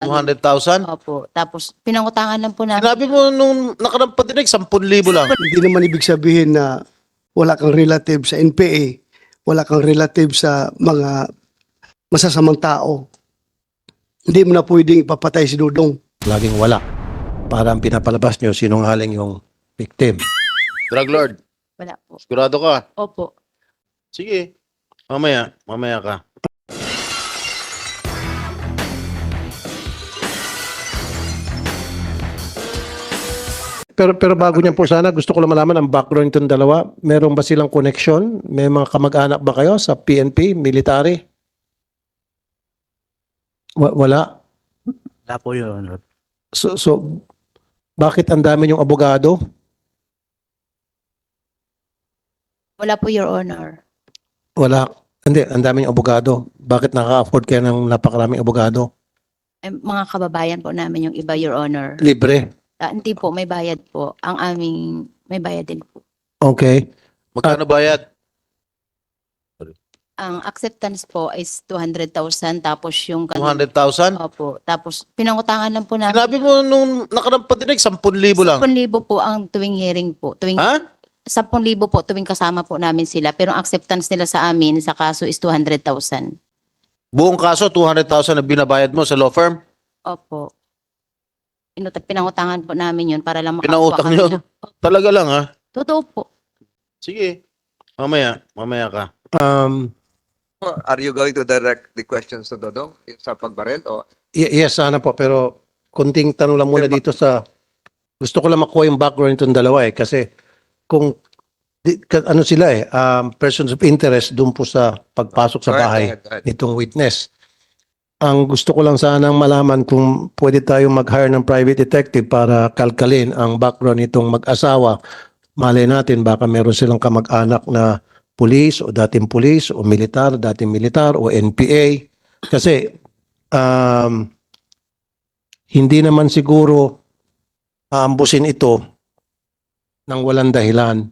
200,000? Opo. Tapos, pinangutangan lang po namin. Sinabi mo nung nakaraang patinig, 10,000 lang. Hindi naman ibig sabihin na wala kang relative sa NPA, wala kang relative sa mga masasamang tao. Hindi mo na pwedeng ipapatay si Dudong. Laging wala. Parang pinapalabas nyo, sinungaling yung victim. Drug Lord, Wala po. sigurado ka? Opo. Sige. Mamaya ka. Pero bago niyan po sana, gusto ko lang malaman ang background itong dalawa. Meron ba silang connection? May mga kamag-anak ba kayo sa PNP, military? Wala. Wala po, Your Honor. So, bakit ang dami yung abogado? Wala po, Your Honor. Wala. Hindi, ang daming abogado. Bakit nakaka-afford kayo ng napakaraming abogado? Mga kababayan po namin yung iba, Your Honor. Libre. Hindi po, may bayad po. Ang aming, may bayad din po. Okay. Magkano bayad? Ang acceptance po is 200,000 tapos yung 200,000? Opo. Tapos pinangutangan lang po namin. Sinabi mo nung nakaraang patinig, 10,000 lang. 10,000 po ang tuwing hearing po. Ha? 10,000 po tuwing kasama po namin sila. Pero ang acceptance nila sa amin sa kaso is 200,000. Buong kaso, 200,000 na binabayad mo sa law firm? Opo. Pinangutangan po namin yun para lang makakuha Pinautang kami nyo? ng- Talaga lang ha? Totoo po. Sige. Mamaya ka. Are you going to direct the questions to Dodong sa pagbaril o Yes, sana po. Pero kunting tanong lang muna dito sa... Gusto ko lang makuha yung background itong dalawa eh. Kasi kung... ano sila eh, persons of interest dun po sa pagpasok sa Go ahead, bahay go ahead. nitong witness. Ang gusto ko lang sanang malaman kung pwede tayong mag-hire ng private detective para kalkalin ang background nitong mag-asawa. Malay natin baka meron silang kamag-anak na pulis o dating pulis o militar, dating militar o NPA. Kasi hindi naman siguro aambusin ito nang walang dahilan,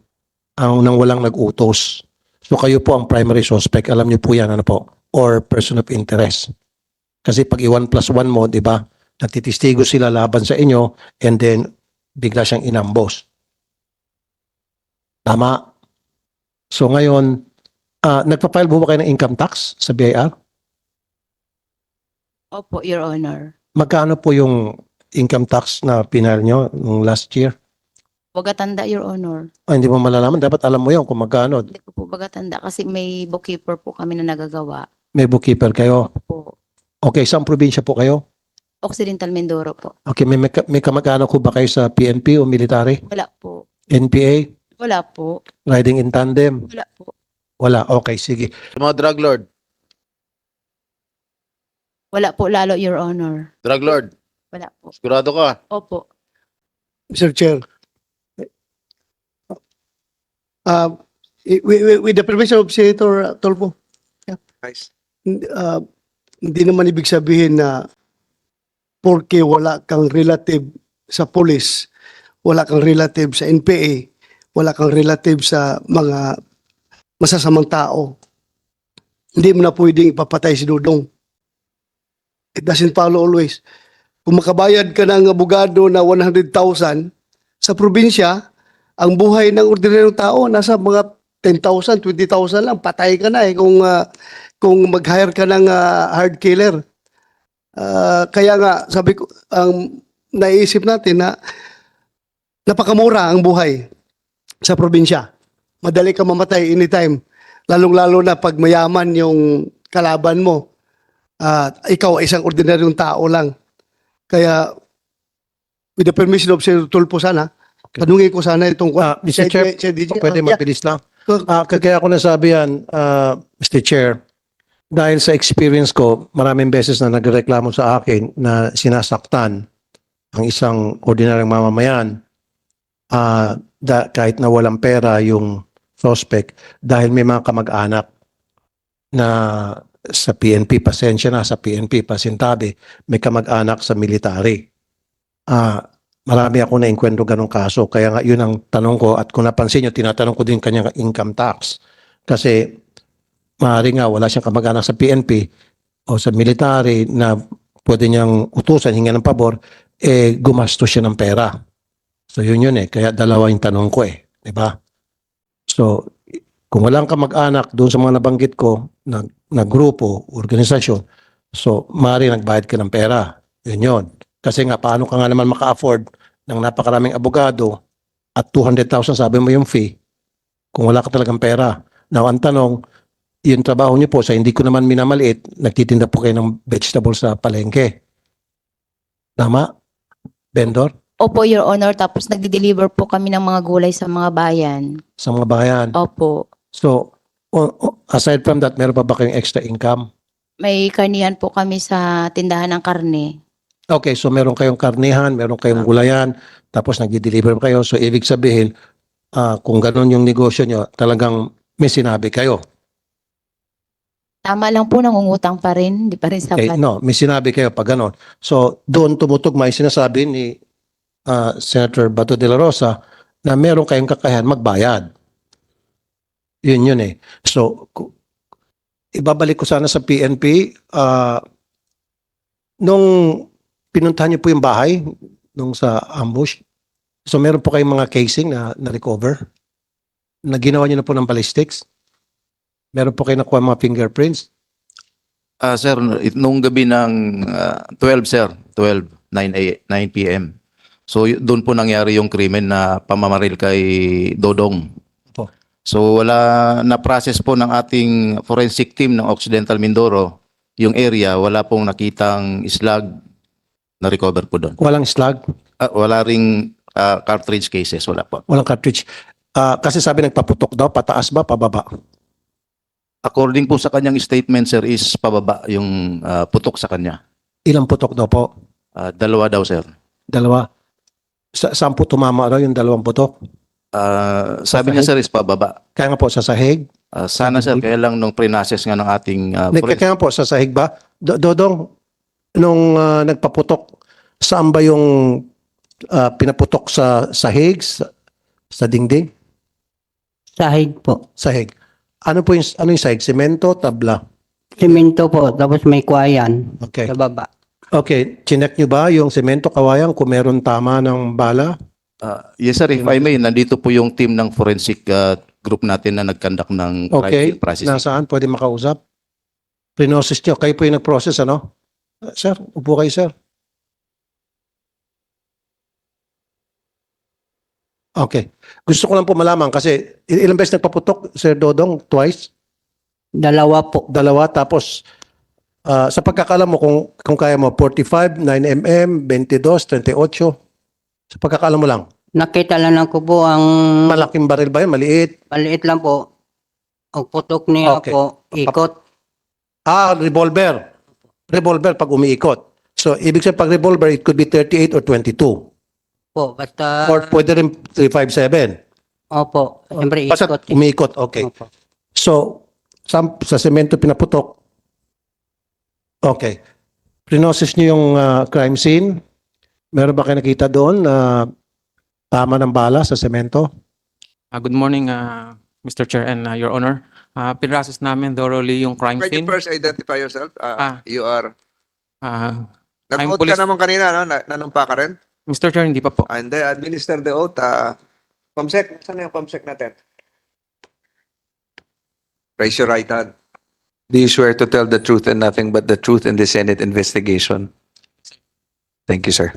nang walang nag-utos. So kayo po ang primary suspect. Alam niyo po yan, ano po? Or person of interest. Kasi pag i-1+1 mo, di ba, nagtitistigo sila laban sa inyo and then bigla siyang inambos. Tama. So ngayon, nagpa-file po ba kayo ng income tax sa BIR? Opo, Your Honor. Magkano po yung income tax na pinal nyo nung last year? Bagatanda, Your Honor. Hindi mo malalaman. Dapat alam mo yun kung magkano. Hindi ko po bagatanda kasi may bookkeeper po kami na nagagawa. May bookkeeper kayo. Po. Okay, saan probinsya po kayo? Occidental Mindoro po. Okay, may kamag-anak ko ba kayo sa PNP o military? Wala po. NPA? Wala po. Riding in tandem? Wala po. Wala. Okay, sige. Sa mga drug lord. Wala po lalo, Your Honor. Drug lord, Wala po. sigurado ka? Opo. Mr. Chair, with the permission of Senator Tolpo, Nice. hindi naman ibig sabihin na porque wala kang relative sa police, wala kang relative sa NPA, wala kang relative sa mga masasamang tao, hindi mo na pwedeng ipapatay si Dudong. It doesn't follow always. Kung makabayad ka ng abogado na 100,000 sa probinsya, ang buhay ng ordinaryong tao nasa mga 10,000, 20,000 lang, patay ka na eh kung mag-hire ka ng hard killer. Kaya nga, sabi ko, ang naisip natin na napakamura ang buhay sa probinsya. Madali ka mamatay anytime. Lalong-lalo na pag mayaman yung kalaban mo. Ikaw ay isang ordinaryong tao lang. Kaya, with the permission of Senator Tulfo sana, tanungin ko sana itong... Mr. Chair, pwede mabilis lang. Kaya ako nasabi yan, Mr. Chair, dahil sa experience ko, maraming beses na nagreklamo sa akin na sinasaktan ang isang ordinaryong mamamayan kahit na walang pera yung suspect dahil may mga kamag-anak na sa PNP, pasensya na, sa PNP, pasintabi, may kamag-anak sa military. Marami ako na-enkwentro ganong kaso. Kaya nga yun ang tanong ko at kung napansin nyo, tinatanong ko din kanyang income tax. Kasi maaari nga wala siyang kamag-anak sa PNP o sa military na pwede niyang utusan, hinga ng pabor, gumastos siya ng pera. So yun kaya dalawa yung tanong ko di ba? So kung walang kamag-anak doon sa mga nabanggit ko na grupo, organisasyon, so maaari nagbayad ka ng pera. Yun. Kasi nga paano ka nga naman maka-afford ng napakaraming abogado at 200,000 sabi mo yung fee kung wala ka talagang pera. Now ang tanong, yung trabaho niyo po sa hindi ko naman minamaliit, nagtitinda po kayo ng vegetable sa palengke. Tama? Vendor? Opo, Your Honor. Tapos nagde-deliver po kami ng mga gulay sa mga bayan. Sa mga bayan. Opo. So, aside from that, meron pa ba kayong extra income? May karnihan po kami sa tindahan ng karne. Okay, so meron kayong karnihan, meron kayong gulayan, tapos nagdi-deliver kayo. So, ibig sabihin, kung ganun yung negosyo nyo, talagang may sinabi kayo. Tama lang po, nangungutang pa rin. Hindi pa rin Okay, sapat. no, may sinabi kayo pag ganun. So, doon tumutugma yung sinasabi ni Senator Bato de la Rosa na meron kayong kakayahan magbayad. Yun So, ibabalik ko sana sa PNP, nung pinuntahan niyo po yung bahay, nung sa ambush, so meron po kayong mga casing na recover, na ginawa niyo na po ng ballistics? Meron po kayo nakuha mga fingerprints? Sir, nung gabi ng 12, sir, 9 p.m. So, doon po nangyari yung krimen na pamamaril kay Dodong. Opo. So, wala na-process po ng ating forensic team ng Occidental Mindoro, yung area, wala pong nakitang slag na recover po doon. Walang slug? Wala ring cartridge cases, wala po. Walang cartridge? Kasi sabi nagpaputok daw, pataas ba, pababa? According po sa kanyang statement, sir, is pababa yung putok sa kanya. Ilang putok daw po? Dalawa daw, sir. Dalawa? Saan po tumama daw yung dalawang putok? Sabi niya, sir, is pababa. Kaya nga po sa sahig? Sana, sir, kaya lang nung pre-process nga ng ating Kaya nga po sa sahig ba? Dodong, nung nagpaputok, saan ba yung pinaputok sa sahig? Sa dingding? Sahig po. Sahig. Ano yung sahig? Semento, tabla? Simento po, tapos may kwayan Okay. sa baba. Okay, chinek nyo ba yung semento kawayan kung meron tama ng bala? Yes, sir, if I may, nandito po yung team ng forensic group natin na nag-conduct ng crime Okay, scene processing. nasaan? Pwede makausap? Prinosis nyo. Kayo po yung nag-process, ano? Sir, upo kayo, sir. Okay. Gusto ko lang po malaman kasi ilang beses nagpaputok, Sir Dodong? Twice? Dalawa po. Dalawa? Tapos, sa pagkakalam mo, kung kaya mo, 45, 9mm, 22, 38. Sa pagkakalam mo lang. Nakita lang ko po ang Malaking baril ba yun? Maliit? maliit lang po. Ang putok niya Okay. po, ikot. Revolver. Revolver pag umiikot. So, ibig sabihin pag revolver, it could be 38 or 22. Po, basta, Or pwede rin 357. opo, siyempre Basta ikot. umiikot. Okay. Opo. So, sa semento pinaputok. Okay. Prinosis niyo yung crime scene. Meron ba kayo nakita doon na tama ng bala sa semento? Good morning, Mr. Chair and Your Honor. Pinrasos namin thoroughly yung crime Can you scene. first identify yourself? You are... I'm Nag-oath police- ka naman kanina, no? Nanumpa ka rin? Mr. Chair, hindi pa po. And then, administer the oath. Pamsec, saan na yung pamsec natin? Raise your right hand. Do you swear to tell the truth and nothing but the truth in the Senate investigation? Thank you, sir.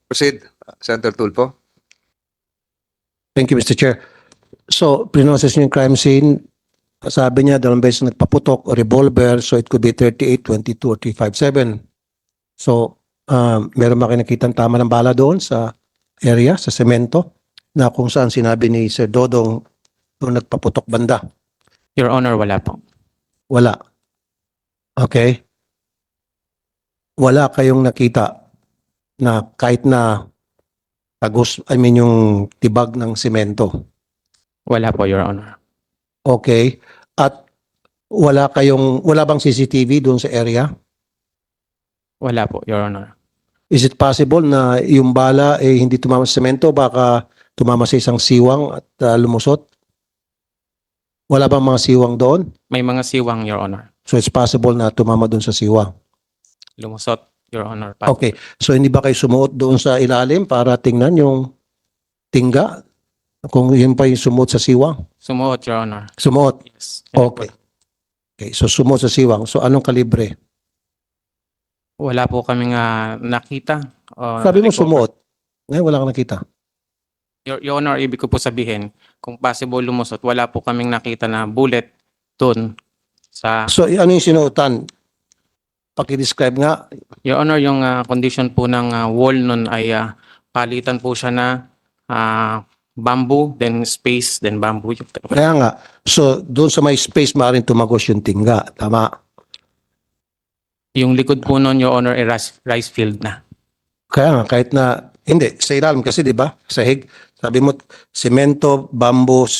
Proceed, Senator Tulfo. Thank you, Mr. Chair. So, prinosis niyo yung crime scene. Sabi niya, dalawang beses nagpaputok o revolver, so it could be 38, 22, or 357. So, meron ba kayo nakitang tama ng bala doon sa area, sa semento, na kung saan sinabi ni Sir Dodong nung nagpaputok banda? Your Honor, wala po. Wala. Okay? Wala kayong nakita na kahit na tagos, yung tibag ng semento. Wala po, Your Honor. Okay? At wala bang CCTV doon sa area? Wala po, Your Honor. Is it possible na yung bala hindi tumama sa semento, baka tumama sa isang siwang at lumusot? Wala bang mga siwang doon? May mga siwang, Your Honor. So it's possible na tumama doon sa siwang. Lumusot, Your Honor. Okay. So hindi ba kayo sumuot doon sa ilalim para tingnan yung tingga? Kung yun pa yung sumuot sa siwang? Sumuot, Your Honor. Sumuot? Yes. Okay. Okay. So sumuot sa siwang. So anong kalibre? Wala po kaming nakita. Sabi mo recover. sumuot. Ngayon wala kang nakita. Your Honor, ibig ko po sabihin, kung possible lumusot, wala po kaming nakita na bullet doon sa... So ano yung sinuotan? Paki-describe nga. Your Honor, yung condition po ng wall nun ay palitan po siya na bamboo, then space, then bamboo. Kaya nga. So doon sa may space maaaring tumagos yung tingga. Tama. Yung likod po nun, Your Honor, ay rice field na. Kaya nga, kahit na, hindi, sa ilalim kasi, di ba? Sahig, sabi mo, semento, bamboo,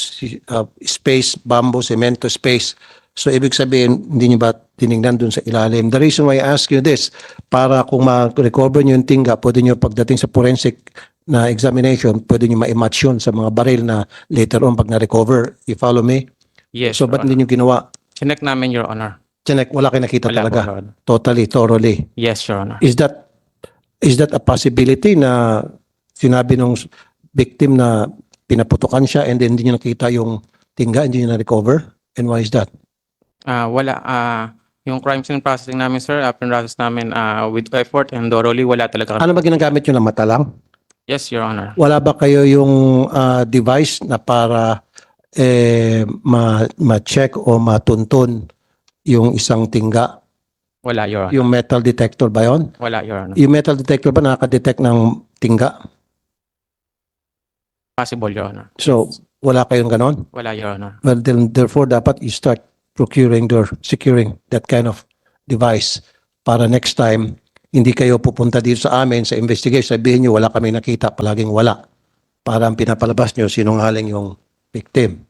space, bamboo, semento, space. So, ibig sabihin, hindi nyo ba tinignan dun sa ilalim? The reason why I ask you this, para kung ma-recover nyo yung tingga, pwede nyo pagdating sa forensic na examination, pwede nyo ma-match yun sa mga baril na later on pag na-recover. You follow me? Yes, So, Your ba't Honor. hindi nyo ginawa? Chinek namin, Your Honor. Chinek, wala kayo nakita Wala po, talaga. Your Honor. Totally, thoroughly. Yes, Your Honor. Is that a possibility na sinabi nung victim na pinaputukan siya and then hindi niya nakita yung tingga, hindi niya na-recover? And why is that? Wala. Yung crime scene processing namin, sir, pinrasos namin with effort and thoroughly, wala talaga. Ano ba ginagamit nyo na mata lang? Yes, Your Honor. Wala ba kayo yung device na para ma-check o matuntun yung isang tingga? Wala, Your Honor. Yung metal detector ba yun? Wala, Your Honor. Yung metal detector ba nakaka-detect ng tingga? Possible, Your Honor. So, wala kayong ganon? Wala, Your Honor. Well, then, therefore, dapat you start procuring or securing that kind of device para next time, hindi kayo pupunta dito sa amin sa investigation, sabihin nyo, wala kami nakita, palaging wala. Para ang pinapalabas nyo, sinungaling yung victim.